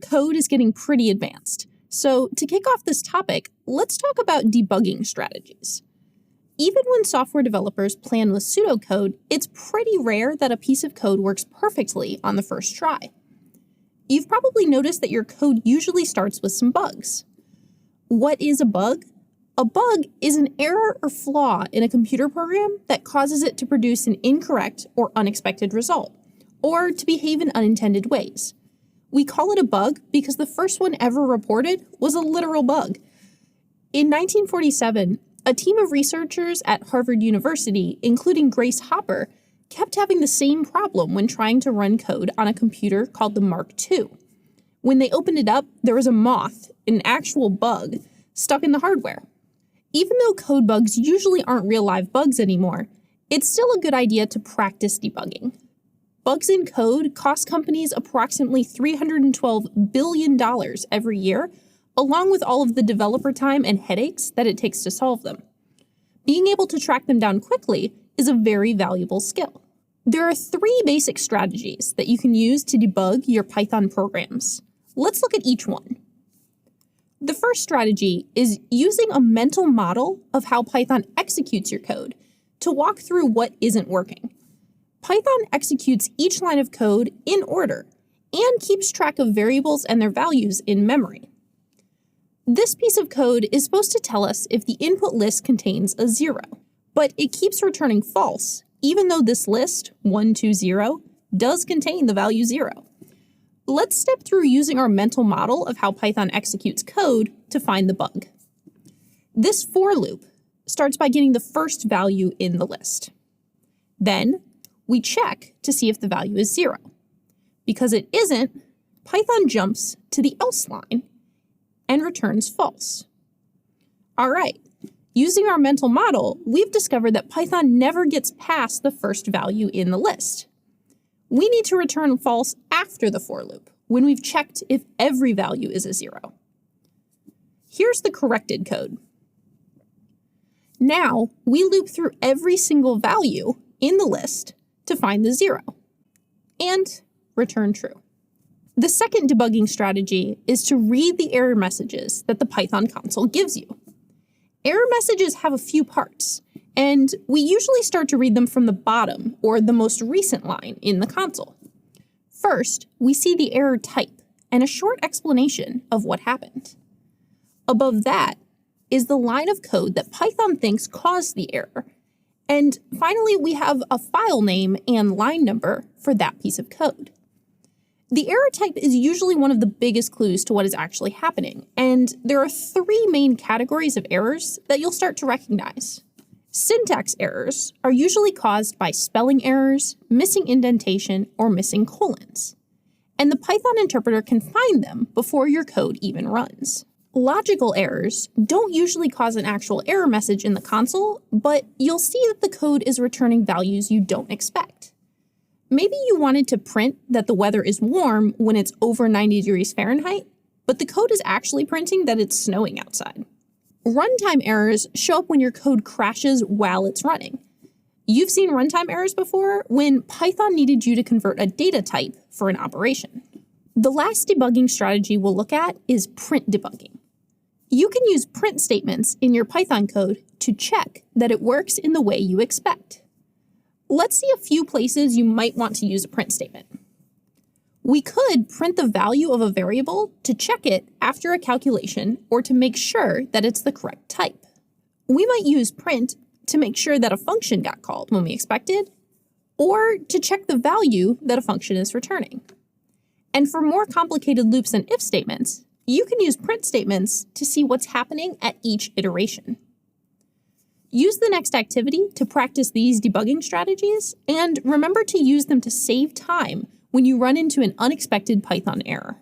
code is getting pretty advanced. So to kick off this topic, let's talk about debugging strategies. Even when software developers plan with pseudocode, it's pretty rare that a piece of code works perfectly on the first try. You've probably noticed that your code usually starts with some bugs. What is a bug? A bug is an error or flaw in a computer program that causes it to produce an incorrect or unexpected result, or to behave in unintended ways. We call it a bug because the first one ever reported was a literal bug. In 1947, a team of researchers at Harvard University, including Grace Hopper, kept having the same problem when trying to run code on a computer called the Mark II. When they opened it up, there was a moth, an actual bug, stuck in the hardware. Even though code bugs usually aren't real live bugs anymore, it's still a good idea to practice debugging. Bugs in code cost companies approximately $312 billion every year, along with all of the developer time and headaches that it takes to solve them. Being able to track them down quickly is a very valuable skill. There are 3 basic strategies that you can use to debug your Python programs. Let's look at each one. The first strategy is using a mental model of how Python executes your code to walk through what isn't working. Python executes each line of code in order and keeps track of variables and their values in memory. This piece of code is supposed to tell us if the input list contains a 0, but it keeps returning false, even though this list, 120, does contain the value 0. Let's step through using our mental model of how Python executes code to find the bug. This for loop starts by getting the first value in the list. Then, we check to see if the value is 0. Because it isn't, Python jumps to the else line and returns false. All right, using our mental model, we've discovered that Python never gets past the first value in the list. We need to return false after the for loop, when we've checked if every value is a 0. Here's the corrected code. Now, we loop through every single value in the list to find the 0, and return true. The second debugging strategy is to read the error messages that the Python console gives you. Error messages have a few parts, and we usually start to read them from the bottom, or the most recent line in the console. First, we see the error type and a short explanation of what happened. Above that is the line of code that Python thinks caused the error. And finally, we have a file name and line number for that piece of code. The error type is usually one of the biggest clues to what is actually happening, and there are 3 main categories of errors that you'll start to recognize. Syntax errors are usually caused by spelling errors, missing indentation, or missing colons. And the Python interpreter can find them before your code even runs. Logical errors don't usually cause an actual error message in the console, but you'll see that the code is returning values you don't expect. Maybe you wanted to print that the weather is warm when it's over 90 degrees Fahrenheit, but the code is actually printing that it's snowing outside. Runtime errors show up when your code crashes while it's running. You've seen runtime errors before when Python needed you to convert a data type for an operation. The last debugging strategy we'll look at is print debugging. You can use print statements in your Python code to check that it works in the way you expect. Let's see a few places you might want to use a print statement. We could print the value of a variable to check it after a calculation or to make sure that it's the correct type. We might use print to make sure that a function got called when we expected, or to check the value that a function is returning. And for more complicated loops and if statements, you can use print statements to see what's happening at each iteration. Use the next activity to practice these debugging strategies, and remember to use them to save time when you run into an unexpected Python error.